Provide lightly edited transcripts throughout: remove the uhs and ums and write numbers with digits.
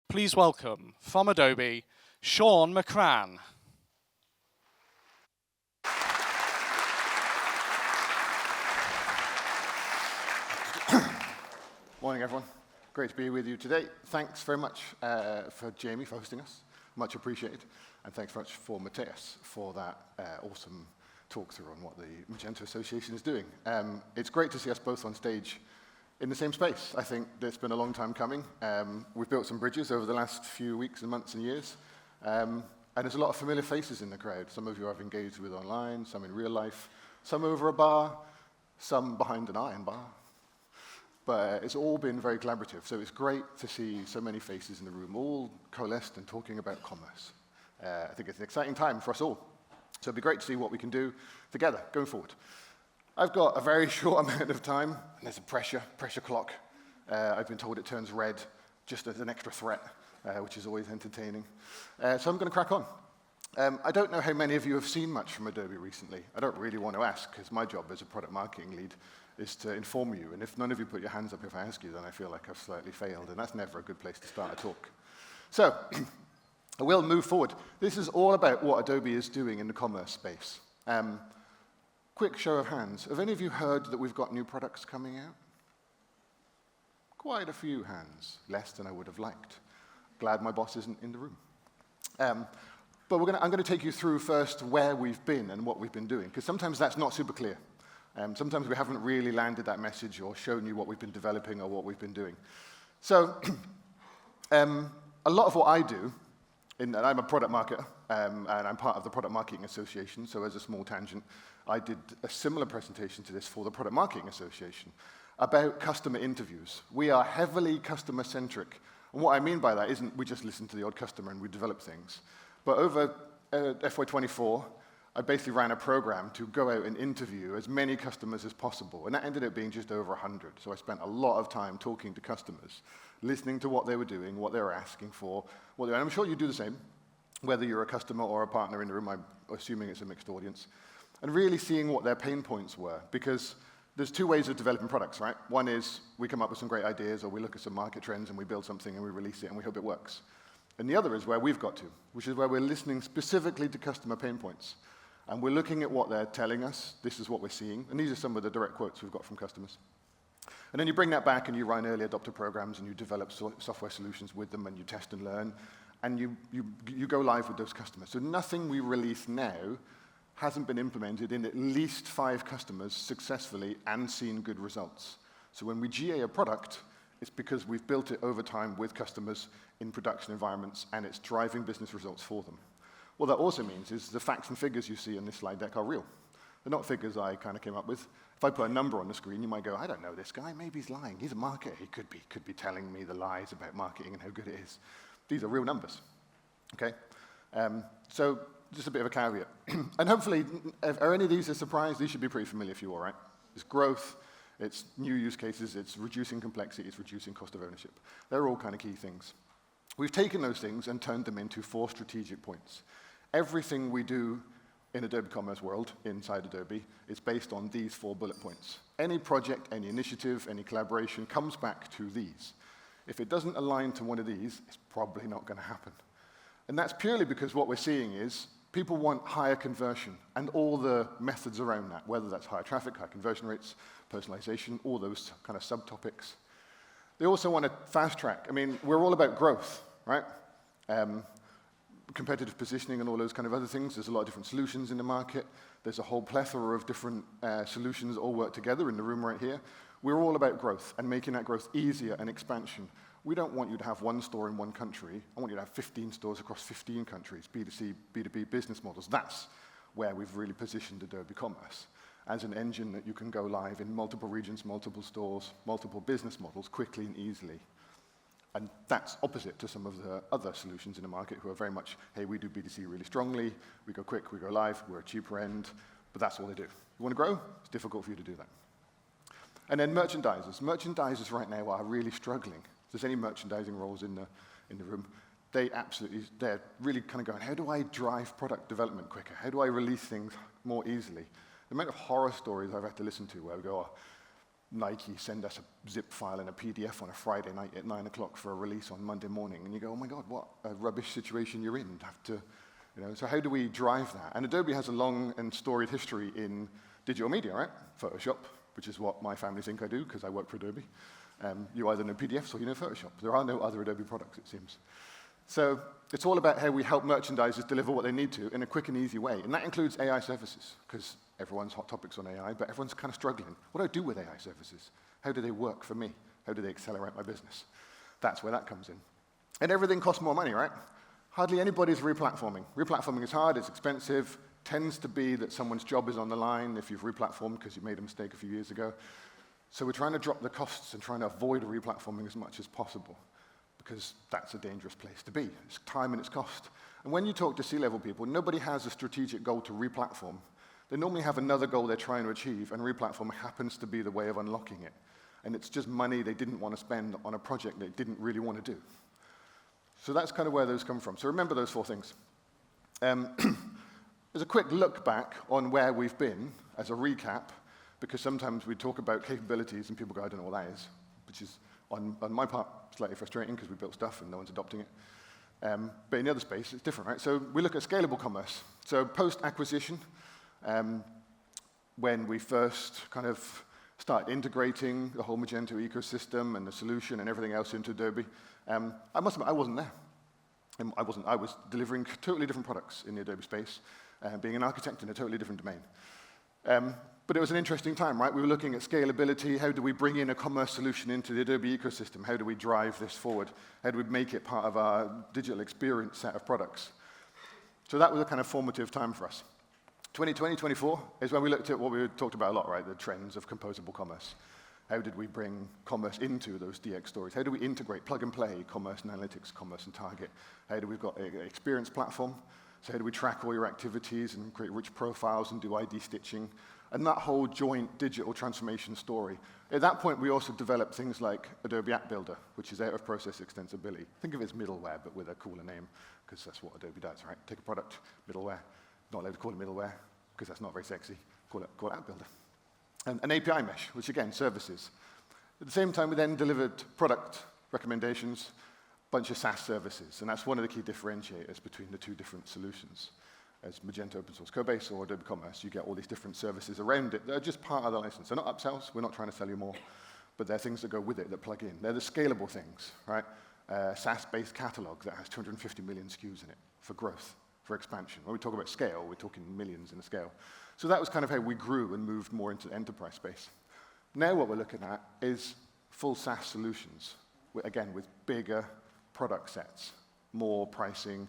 Please welcome, from Adobe, Shaun McCran. Morning, everyone. Great to be with you today. Thanks very much for Jamie for hosting us. Much appreciated. And thanks very much for Matthias for that awesome talk through on what the Magento Association is doing. It's great to see us both on stage in the same space. I think it's been a long time coming. We've built some bridges over the last few weeks and months and years. And there's a lot of familiar faces in the crowd. Some of you I've engaged with online, some in real life, some over a bar, some behind an iron bar. But it's all been very collaborative, so it's great to see so many faces in the room, all coalesced and talking about commerce. I think it's an exciting time for us all. So it'd be great to see what we can do together going forward. I've got a very short amount of time, and there's a pressure clock. I've been told it turns red just as an extra threat, which is always entertaining. So I'm going to crack on. I don't know how many of you have seen much from Adobe recently. I don't really want to ask, because my job as a product marketing lead is to inform you. And if none of you put your hands up if I ask you, then I feel like I've slightly failed, and that's never a good place to start a talk. So I will move forward. This is all about what Adobe is doing in the commerce space. Quick show of hands. Have any of you heard that we've got new products coming out? Quite a few hands, less than I would have liked. Glad my boss isn't in the room. But I'm going to take you through first where we've been and what we've been doing, because sometimes that's not super clear. Sometimes we haven't really landed that message or shown you what we've been developing or what we've been doing. So a lot of what I do, and I'm a product marketer, and I'm part of the Product Marketing Association, so as a small tangent, I did a similar presentation to this for the Product Marketing Association about customer interviews. We are heavily customer-centric, and what I mean by that isn't we just listen to the odd customer and we develop things. But over FY24, I basically ran a program to go out and interview as many customers as possible, and that ended up being just over 100. So I spent a lot of time talking to customers, listening to what they were doing, what they were asking for, and I'm sure you do the same, whether you're a customer or a partner in the room. I'm assuming it's a mixed audience, and really seeing what their pain points were, because there's two ways of developing products, right? One is we come up with some great ideas, or we look at some market trends and we build something and we release it and we hope it works. And the other is where we've got to, which is where we're listening specifically to customer pain points. And we're looking at what they're telling us. This is what we're seeing. And these are some of the direct quotes we've got from customers. And then you bring that back and you run early adopter programs and you develop software solutions with them and you test and learn. And you go live with those customers. So nothing we release now hasn't been implemented in at least 5 customers successfully and seen good results. So when we GA a product, it's because we've built it over time with customers in production environments and it's driving business results for them. What that also means is the facts and figures you see on this slide deck are real. They're not figures I kind of came up with. If I put a number on the screen, you might go, I don't know this guy, maybe he's lying. He's a marketer. He could be telling me the lies about marketing and how good it is. These are real numbers, okay? So just a bit of a caveat. And hopefully, are any of these a surprise? These should be pretty familiar for you all, right? It's growth, it's new use cases, it's reducing complexity, it's reducing cost of ownership. They're all kind of key things. We've taken those things and turned them into 4 strategic points. Everything we do in Adobe Commerce world, inside Adobe, is based on these 4 bullet points. Any project, any initiative, any collaboration comes back to these. If it doesn't align to one of these, it's probably not going to happen. And that's purely because what we're seeing is people want higher conversion and all the methods around that, whether that's higher traffic, higher conversion rates, personalization, all those kind of subtopics. They also want to fast track. I mean, we're all about growth, right? Competitive positioning and all those kind of other things. There's a lot of different solutions in the market. There's a whole plethora of different solutions that all work together in the room right here. We're all about growth and making that growth easier and expansion. We don't want you to have 1 store in 1 country. I want you to have 15 stores across 15 countries, B2C, B2B business models. That's where we've really positioned Adobe Commerce as an engine that you can go live in multiple regions, multiple stores, multiple business models quickly and easily. And that's opposite to some of the other solutions in the market who are very much, hey, we do B2C really strongly, we go quick, we go live, we're a cheaper end, but that's all they do. You want to grow? It's difficult for you to do that. And then merchandisers. Merchandisers right now are really struggling. If there's any merchandising roles in the room, they're really kind of going, how do I drive product development quicker? How do I release things more easily? The amount of horror stories I've had to listen to where we go, Nike send us a zip file and a PDF on a Friday night at 9 o'clock for a release on Monday morning, and you go, oh my God, what a rubbish situation you're in. Have to, so how do we drive that? And Adobe has a long and storied history in digital media, right? Photoshop, which is what my family think I do because I work for Adobe. You either know PDFs or you know Photoshop. There are no other Adobe products, it seems. So it's all about how we help merchandisers deliver what they need to in a quick and easy way. And that includes AI services, because everyone's hot topics on AI, but everyone's kind of struggling. What do I do with AI services? How do they work for me? How do they accelerate my business? That's where that comes in. And everything costs more money, right? Hardly anybody's replatforming. Replatforming is hard, it's expensive, tends to be that someone's job is on the line if you've replatformed because you made a mistake a few years ago. So we're trying to drop the costs and trying to avoid replatforming as much as possible, because that's a dangerous place to be. It's time and it's cost. And when you talk to C-level people, nobody has a strategic goal to replatform. They normally have another goal they're trying to achieve, and replatform happens to be the way of unlocking it. And it's just money they didn't want to spend on a project they didn't really want to do. So that's kind of where those come from. So remember those 4 things. As a quick look back on where we've been, as a recap, because sometimes we talk about capabilities and people go, I don't know what that is, which is, on my part, slightly frustrating because we built stuff and no one's adopting it. But in the other space, it's different, right? So we look at scalable commerce. So post-acquisition, when we first kind of started integrating the whole Magento ecosystem and the solution and everything else into Adobe, I must admit, I wasn't there. I was delivering totally different products in the Adobe space, being an architect in a totally different domain. But it was an interesting time, right? We were looking at scalability. How do we bring in a commerce solution into the Adobe ecosystem? How do we drive this forward? How do we make it part of our digital experience set of products? So that was a kind of formative time for us. 2020, 24 is when we looked at what we talked about a lot, right? The trends of composable commerce. How did we bring commerce into those DX stories? How do we integrate plug and play commerce and analytics, commerce and target? How do we've got an experience platform? So how do we track all your activities and create rich profiles and do ID stitching? And that whole joint digital transformation story. At that point, we also developed things like Adobe App Builder, which is out-of-process extensibility. Think of it as middleware, but with a cooler name, because that's what Adobe does, right? Take a product, middleware. Not allowed to call it middleware, because that's not very sexy. Call it App Builder. And an API mesh, which again, services. At the same time, we then delivered product recommendations, bunch of SaaS services, and that's one of the key differentiators between the 2 different solutions. As Magento Open Source Codebase or Adobe Commerce, you get all these different services around it that are just part of the license. They're not upsells, we're not trying to sell you more, but they're things that go with it, that plug in. They're the scalable things, right? SaaS-based catalog that has 250 million SKUs in it for growth, for expansion. When we talk about scale, we're talking millions in the scale. So that was kind of how we grew and moved more into the enterprise space. Now what we're looking at is full SaaS solutions, again, with bigger product sets, more pricing,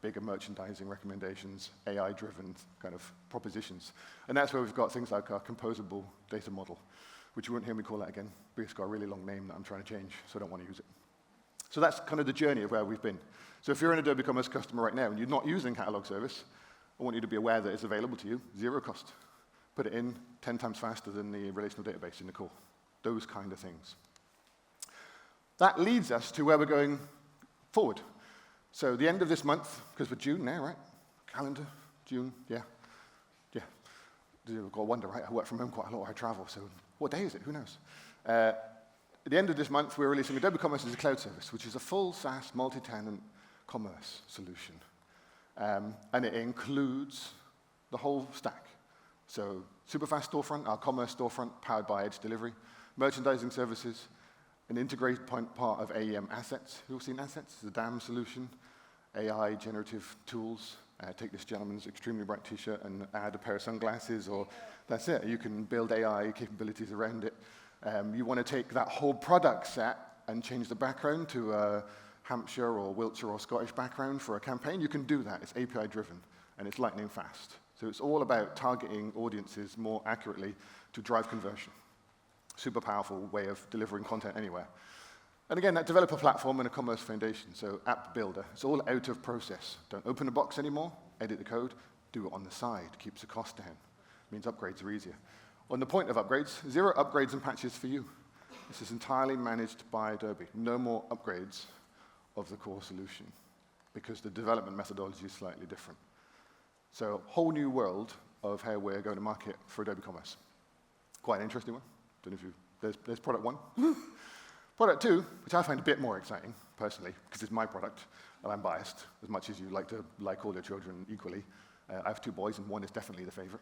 bigger merchandising recommendations, AI-driven kind of propositions. And that's where we've got things like our composable data model, which you won't hear me call that again, because it's got a really long name that I'm trying to change, so I don't want to use it. So that's kind of the journey of where we've been. So if you're an Adobe Commerce customer right now and you're not using catalog service, I want you to be aware that it's available to you, 0 cost. Put it in 10 times faster than the relational database in the core. Those kind of things. That leads us to where we're going forward. So the end of this month, because we're June now, right? Calendar, June, yeah. You've got to wonder, right? I work from home quite a lot, I travel, so what day is it? Who knows? At the end of this month, we're releasing Adobe Commerce as a cloud service, which is a full SaaS multi-tenant commerce solution. And it includes the whole stack. So Superfast Storefront, our commerce storefront, powered by Edge Delivery, merchandising services, an integrated part of AEM Assets. Who've seen Assets? The DAM solution, AI generative tools. Take this gentleman's extremely bright t-shirt and add a pair of sunglasses, or that's it. You can build AI capabilities around it. You want to take that whole product set and change the background to a Hampshire or Wiltshire or Scottish background for a campaign. You can do that. It's API driven, and it's lightning fast. So it's all about targeting audiences more accurately to drive conversion. Super powerful way of delivering content anywhere. And again, that developer platform and a commerce foundation, so app builder. It's all out of process. Don't open a box anymore, edit the code, do it on the side, keeps the cost down. Means upgrades are easier. On the point of upgrades, 0 upgrades and patches for you. This is entirely managed by Adobe. No more upgrades of the core solution, because the development methodology is slightly different. So whole new world of how we're going to market for Adobe Commerce. Quite an interesting one. Don't know if you've there's product one. Product two, which I find a bit more exciting, personally, because it's my product, and I'm biased, as much as you like to like all your children equally. I have 2 boys, and one is definitely the favorite.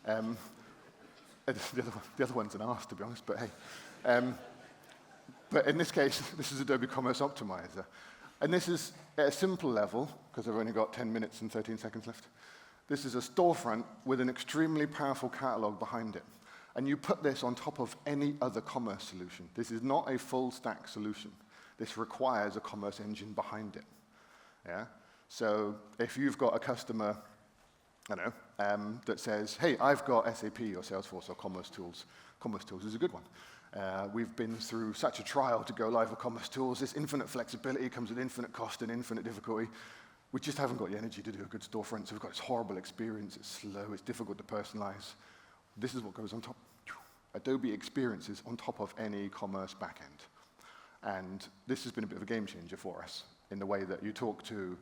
The other one's an arse, to be honest, but hey. But in this case, this is Adobe Commerce Optimizer. And this is, at a simple level, because I've only got 10 minutes and 13 seconds left, this is a storefront with an extremely powerful catalog behind it. And you put this on top of any other commerce solution. This is not a full stack solution. This requires a commerce engine behind it. Yeah? So if you've got a customer, I don't know, that says, hey, I've got SAP or Salesforce or Commerce Tools. Commerce Tools is a good one. We've been through such a trial to go live with Commerce Tools. This infinite flexibility comes with infinite cost and infinite difficulty. We just haven't got the energy to do a good storefront, so we've got this horrible experience. It's slow, it's difficult to personalize. This is what goes on top. Adobe experiences on top of any commerce backend. And this has been a bit of a game changer for us in the way that you talk to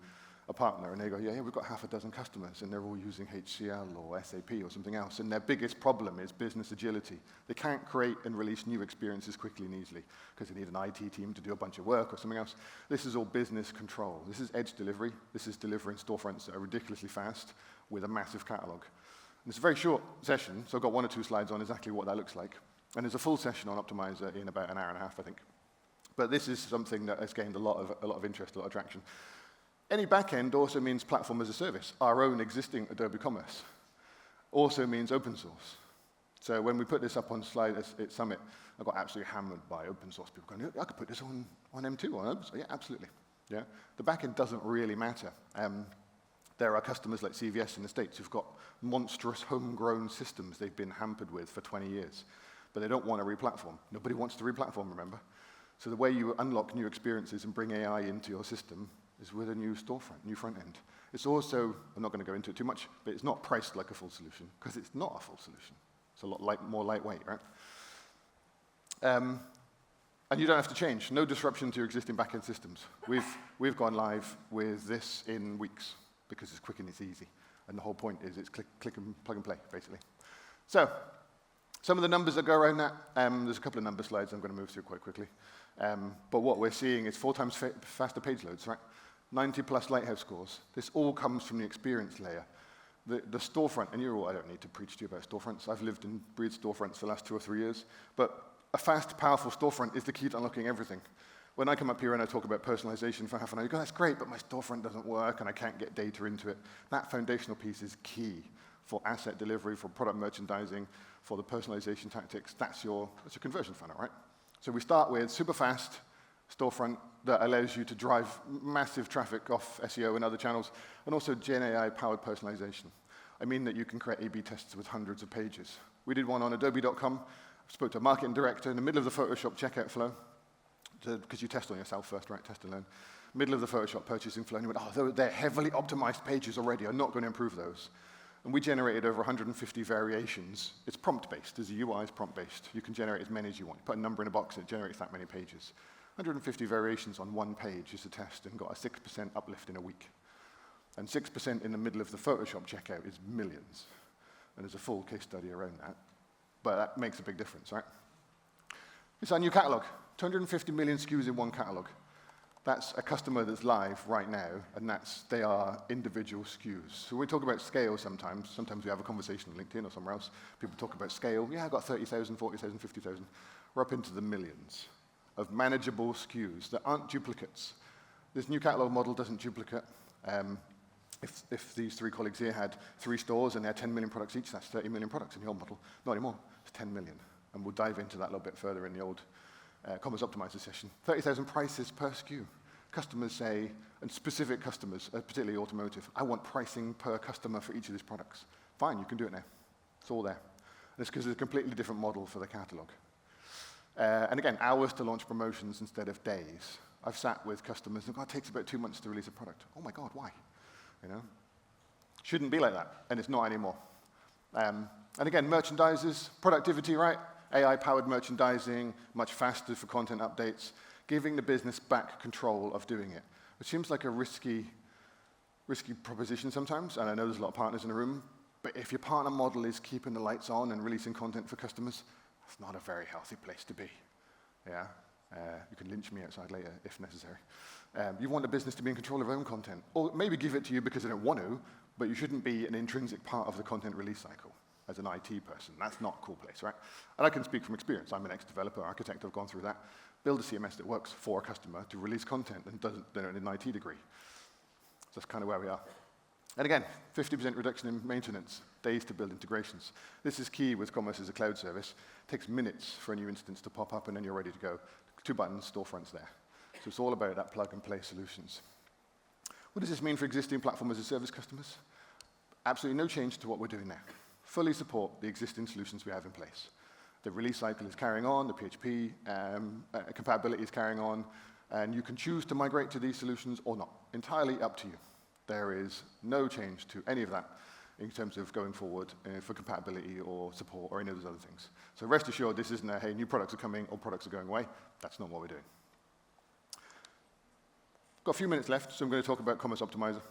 a partner and they go, yeah, we've got half a dozen customers and they're all using HCL or SAP or something else. And their biggest problem is business agility. They can't create and release new experiences quickly and easily because they need an IT team to do a bunch of work or something else. This is all business control. This is edge delivery. This is delivering storefronts that are ridiculously fast with a massive catalog. And it's a very short session, so I've got 1 or 2 slides on exactly what that looks like. And there's a full session on Optimizer in about an hour and a half, I think. But this is something that has gained a lot of interest, a lot of traction. Any backend also means platform as a service. Our own existing Adobe Commerce also means open source. So when we put this up on slide at Summit, I got absolutely hammered by open source people going, I could put this on M2, on open source. Yeah, absolutely. Yeah? The backend doesn't really matter. There are customers like CVS in the States who've got monstrous homegrown systems they've been hampered with for 20 years, but they don't want to re-platform. Nobody wants to re-platform, remember? So the way you unlock new experiences and bring AI into your system is with a new storefront, new front end. It's also, I'm not going to go into it too much, but it's not priced like a full solution, because it's not a full solution. It's a lot more lightweight, right? And you don't have to change. No disruption to your existing backend systems. We've gone live with this in weeks, because it's quick and it's easy. And the whole point is it's click and plug and play, basically. So, some of the numbers that go around that, there's a couple of number slides I'm going to move through quite quickly. But what we're seeing is 4 times faster page loads, right? 90+ Lighthouse scores. This all comes from the experience layer. The storefront, and I don't need to preach to you about storefronts. I've lived and breathed storefronts for the last 2 or 3 years. But a fast, powerful storefront is the key to unlocking everything. When I come up here and I talk about personalization for half an hour, you go, that's great, but my storefront doesn't work and I can't get data into it. That foundational piece is key for asset delivery, for product merchandising, for the personalization tactics. That's your conversion funnel, right? So we start with super fast storefront that allows you to drive massive traffic off SEO and other channels, and also Gen AI-powered personalization. I mean that you can create A/B tests with hundreds of pages. We did one on Adobe.com. I spoke to a marketing director in the middle of the Photoshop checkout flow, because you test on yourself first, right? Test and learn. Middle of the Photoshop purchasing flow, and he went, oh, they're heavily optimized pages already. I'm not going to improve those. And we generated over 150 variations. It's prompt-based. As a UI, it's prompt-based. You can generate as many as you want. You put a number in a box, and it generates that many pages. 150 variations on one page is a test, and got a 6% uplift in a week. And 6% in the middle of the Photoshop checkout is millions. And there's a full case study around that. But that makes a big difference, right? It's our new catalog. 250 million SKUs in one catalog. That's a customer that's live right now, and they are individual SKUs. So we talk about scale sometimes. Sometimes we have a conversation on LinkedIn or somewhere else. People talk about scale. Yeah, I've got 30,000, 40,000, 50,000. We're up into the millions of manageable SKUs that aren't duplicates. This new catalog model doesn't duplicate. If these 3 colleagues here had 3 stores and they had 10 million products each, that's 30 million products in the old model. Not anymore. It's 10 million. And we'll dive into that a little bit further in the old Commerce Optimizer session. 30,000 prices per SKU. Customers say, and specific customers, particularly automotive, I want pricing per customer for each of these products. Fine, you can do it now. It's all there. And it's because it's a completely different model for the catalog. And again, hours to launch promotions instead of days. I've sat with customers and it takes about 2 months to release a product. Oh my God, why? You know? Shouldn't be like that, and it's not anymore. And again, merchandisers, productivity, right? AI-powered merchandising, much faster for content updates, giving the business back control of doing it. It seems like a risky proposition sometimes, and I know there's a lot of partners in the room, but if your partner model is keeping the lights on and releasing content for customers, That's not a very healthy place to be. Yeah? You can lynch me outside later if necessary. You want a business to be in control of their own content, or maybe give it to you because they don't want to, but you shouldn't be an intrinsic part of the content release cycle as an IT person. That's not a cool place, right? And I can speak from experience. I'm an ex-developer, architect, I've gone through that. Build a CMS that works for a customer to release content and doesn't need an IT degree. So that's kind of where we are. And again, 50% reduction in maintenance, days to build integrations. This is key with Commerce as a cloud service. It takes minutes for a new instance to pop up and then you're ready to go. 2 buttons, storefronts there. So it's all about that plug-and-play solutions. What does this mean for existing platform as a service customers? Absolutely no change to what we're doing now. Fully support the existing solutions we have in place. The release cycle is carrying on, the PHP compatibility is carrying on, and you can choose to migrate to these solutions or not. Entirely up to you. There is no change to any of that in terms of going forward for compatibility or support or any of those other things. So rest assured, this isn't a, hey, new products are coming, old products are going away. That's not what we're doing. Got a few minutes left, so I'm going to talk about Commerce Optimizer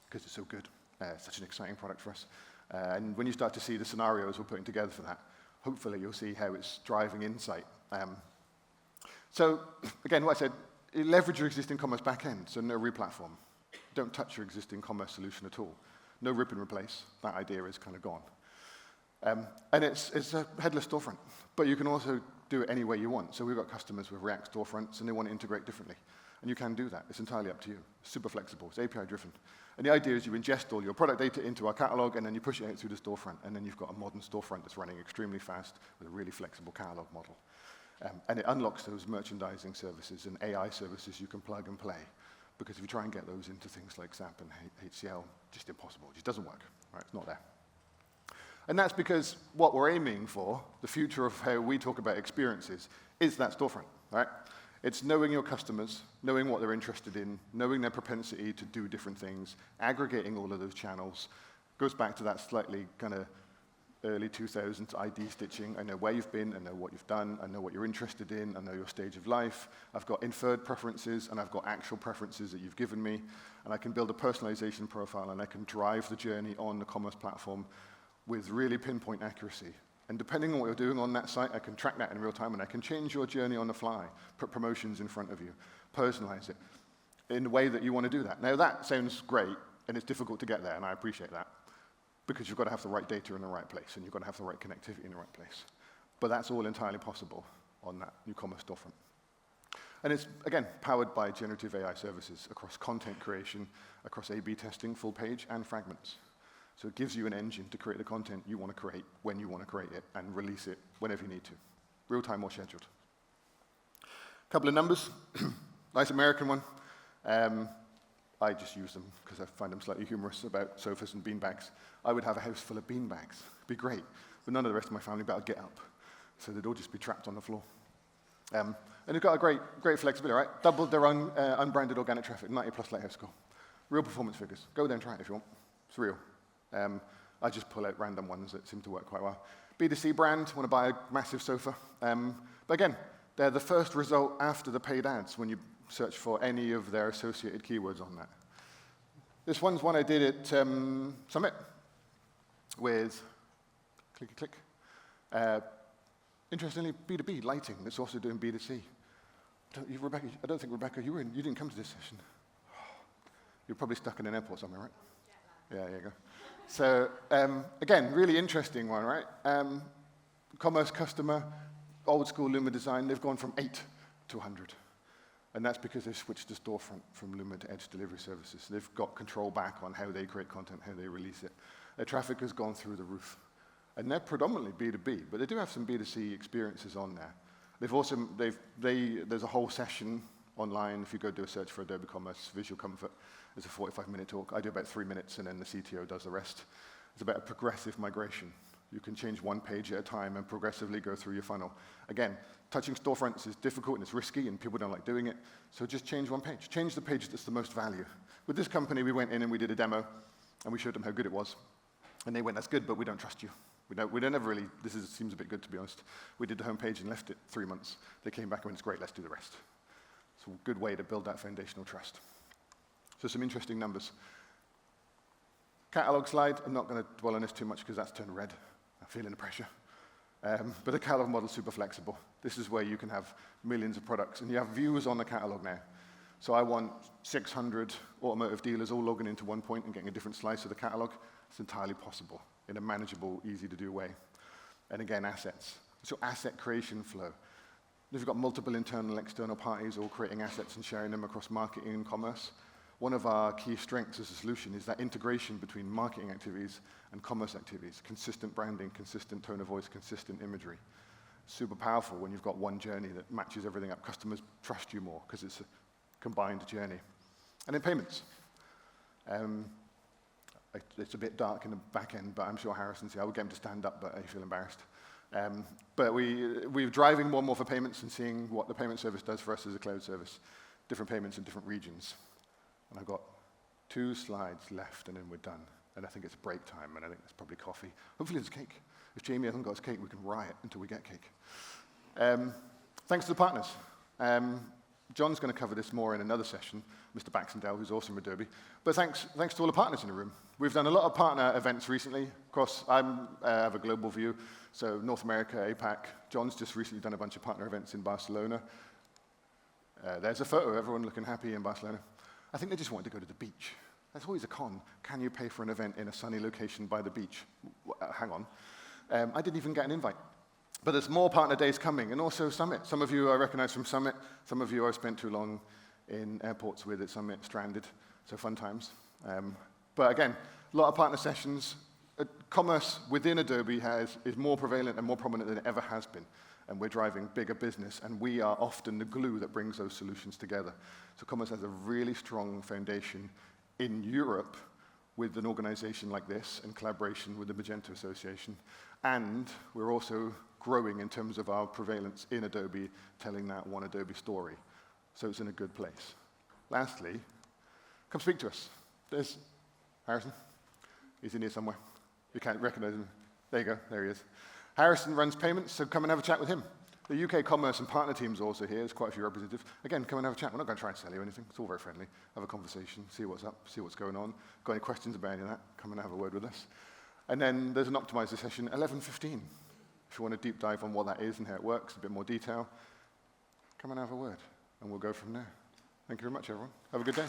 because it's so good. It's such an exciting product for us. And when you start to see the scenarios we're putting together for that, hopefully you'll see how it's driving insight. So again, what I said, leverage your existing commerce backend, so no re-platform. Don't touch your existing commerce solution at all. No rip and replace. That idea is kind of gone. And it's a headless storefront, but you can also do it any way you want. So we've got customers with React storefronts, and they want to integrate differently. And you can do that. It's entirely up to you. Super flexible. It's API-driven. And the idea is you ingest all your product data into our catalog, and then you push it out through the storefront, and then you've got a modern storefront that's running extremely fast with a really flexible catalog model. And it unlocks those merchandising services and AI services you can plug and play. Because if you try and get those into things like SAP and HCL, just impossible. It just doesn't work. Right? It's not there. And that's because what we're aiming for, the future of how we talk about experiences, is that storefront. Right? It's knowing your customers, knowing what they're interested in, knowing their propensity to do different things, aggregating all of those channels. Goes back to that slightly kind of early 2000s ID stitching. I know where you've been, I know what you've done, I know what you're interested in, I know your stage of life. I've got inferred preferences, and I've got actual preferences that you've given me, and I can build a personalization profile, and I can drive the journey on the commerce platform with really pinpoint accuracy. And depending on what you're doing on that site, I can track that in real time, and I can change your journey on the fly, put promotions in front of you, personalize it in the way that you want to do that. Now, that sounds great, and it's difficult to get there, and I appreciate that, because you've got to have the right data in the right place, and you've got to have the right connectivity in the right place. But that's all entirely possible on that new commerce storefront. And it's, again, powered by generative AI services across content creation, across A/B testing, full page, and fragments. So it gives you an engine to create the content you want to create when you want to create it and release it whenever you need to, real-time or scheduled. A couple of numbers. Nice American one. I just use them because I find them slightly humorous about sofas and beanbags. I would have a house full of beanbags. It'd be great. But none of the rest of my family better get up. So they'd all just be trapped on the floor. And it's got a great flexibility, right? Doubled their unbranded organic traffic, 90+ lighthouse score. Real performance figures. Go there and try it if you want. It's real. I just pull out random ones that seem to work quite well. B2C brand, want to buy a massive sofa. But again, they're the first result after the paid ads when you search for any of their associated keywords on that. This one's one I did at Summit with click. Interestingly, B2B lighting. That's also doing B2C. Rebecca, I don't think, Rebecca, you didn't come to this session. You're probably stuck in an airport somewhere, right? Yeah, there you go. So again, really interesting one, right? Commerce customer, old school Luma design. They've gone from 8 to 100. And that's because they've switched the storefront from Luma to Edge delivery services. They've got control back on how they create content, how they release it. Their traffic has gone through the roof. And they're predominantly B2B, but they do have some B2C experiences on there. There's a whole session online. If you go do a search for Adobe Commerce Visual Comfort, it's a 45-minute talk. I do about 3 minutes, and then the CTO does the rest. It's about a progressive migration. You can change one page at a time and progressively go through your funnel. Again, touching storefronts is difficult and it's risky, and people don't like doing it. So just change one page. Change the page that's the most value. With this company, we went in and we did a demo, and we showed them how good it was. And they went, that's good, but we don't trust you. We don't ever really, seems a bit good, to be honest. We did the homepage and left it 3 months. They came back and went, it's great, let's do the rest. It's a good way to build that foundational trust. So some interesting numbers. Catalog slide, I'm not going to dwell on this too much because that's turned red. I'm feeling the pressure. But the catalog model is super flexible. This is where you can have millions of products, and you have views on the catalog now. So I want 600 automotive dealers all logging into one point and getting a different slice of the catalog. It's entirely possible in a manageable, easy-to-do way. And again, assets. So asset creation flow. If you've got multiple internal and external parties all creating assets and sharing them across marketing and commerce, one of our key strengths as a solution is that integration between marketing activities and commerce activities. Consistent branding, consistent tone of voice, consistent imagery. Super powerful when you've got one journey that matches everything up. Customers trust you more because it's a combined journey. And then payments. It's a bit dark in the back end, but I'm sure Harrison's here. I would get him to stand up, but I feel embarrassed. But we're driving more and more for payments and seeing what the payment service does for us as a cloud service. Different payments in different regions. And I've got 2 slides left, and then we're done. And I think it's break time, and I think there's probably coffee. Hopefully there's cake. If Jamie hasn't got his cake, we can riot until we get cake. Thanks to the partners. John's going to cover this more in another session, Mr. Baxendale, who's also from Adobe. But thanks to all the partners in the room. We've done a lot of partner events recently. Of course, I have a global view, so North America, APAC. John's just recently done a bunch of partner events in Barcelona. There's a photo of everyone looking happy in Barcelona. I think they just wanted to go to the beach. That's always a con. Can you pay for an event in a sunny location by the beach? Hang on. I didn't even get an invite. But there's more partner days coming, and also Summit. Some of you I recognize from Summit. Some of you I've spent too long in airports with at Summit, stranded. So fun times. But again, a lot of partner sessions. Commerce within Adobe is more prevalent and more prominent than it ever has been. And we're driving bigger business, and we are often the glue that brings those solutions together. So commerce has a really strong foundation in Europe with an organization like this in collaboration with the Magento Association. And we're also growing in terms of our prevalence in Adobe, telling that one Adobe story. So it's in a good place. Lastly, come speak to us. There's Harrison. He's in here somewhere. You can't recognize him. There you go. There he is. Harrison runs payments, so come and have a chat with him. The UK Commerce and Partner team's also here. There's quite a few representatives. Again, come and have a chat. We're not going to try and sell you anything. It's all very friendly. Have a conversation, see what's up, see what's going on. Got any questions about any of that, come and have a word with us. And then there's an Optimizer session, 11:15. If you want a deep dive on what that is and how it works, a bit more detail, come and have a word, and we'll go from there. Thank you very much, everyone. Have a good day.